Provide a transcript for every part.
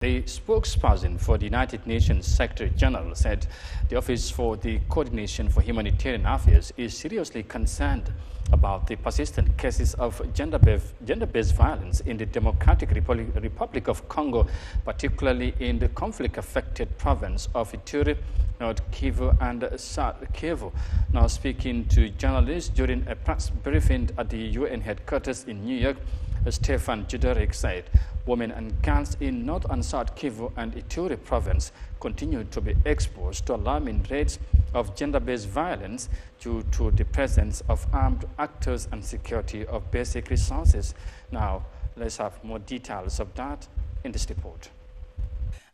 The spokesperson for the United Nations Secretary General said the Office for the Coordination for Humanitarian Affairs is seriously concerned about the persistent cases of gender-based violence in the Democratic Republic of Congo, particularly in the conflict-affected province of Ituri, North Kivu and South Kivu. Now speaking to journalists during a press briefing at the UN headquarters in New York, Stefan Juderick said women and girls in North and South Kivu and Ituri province continue to be exposed to alarming rates of gender-based violence due to the presence of armed actors and security of basic resources. Now, let's have more details of that in this report.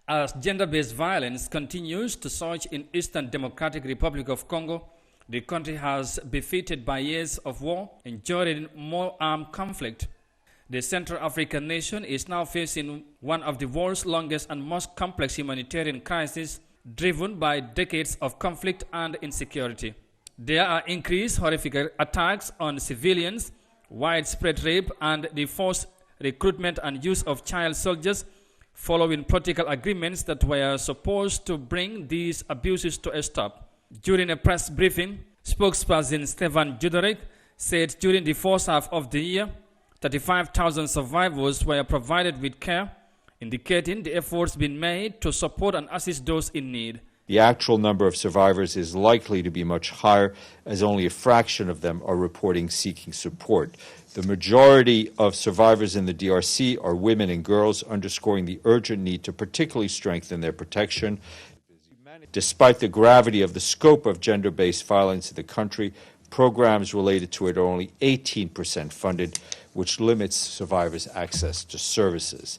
As gender-based violence continues to surge in Eastern Democratic Republic of Congo, the country has befitted by years of war, enduring more armed conflict. The Central African nation is now facing one of the world's longest and most complex humanitarian crises, driven by decades of conflict and insecurity. There are increased horrific attacks on civilians, widespread rape, and the forced recruitment and use of child soldiers, following political agreements that were supposed to bring these abuses to a stop. During a press briefing, spokesperson Stefan Juderick said during the first half of the year, 35,000 survivors were provided with care, indicating the efforts being made to support and assist those in need. The actual number of survivors is likely to be much higher, as only a fraction of them are reporting seeking support. The majority of survivors in the DRC are women and girls, underscoring the urgent need to particularly strengthen their protection. Despite the gravity of the scope of gender-based violence in the country, programs related to it are only 18% funded, which limits survivors' access to services.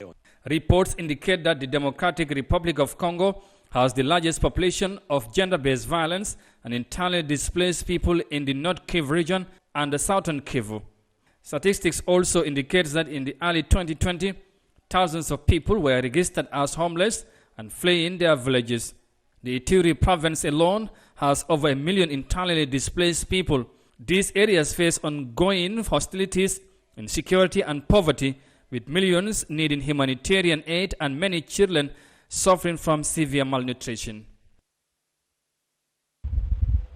Reports indicate that the Democratic Republic of Congo has the largest population of gender-based violence and internally displaced people in the North Kivu region and the Southern Kivu. Statistics also indicate that in the early 2020, thousands of people were registered as homeless and fleeing their villages. The Ituri province alone has over 1 million internally displaced people. These areas face ongoing hostilities, insecurity and poverty, with millions needing humanitarian aid and many children suffering from severe malnutrition.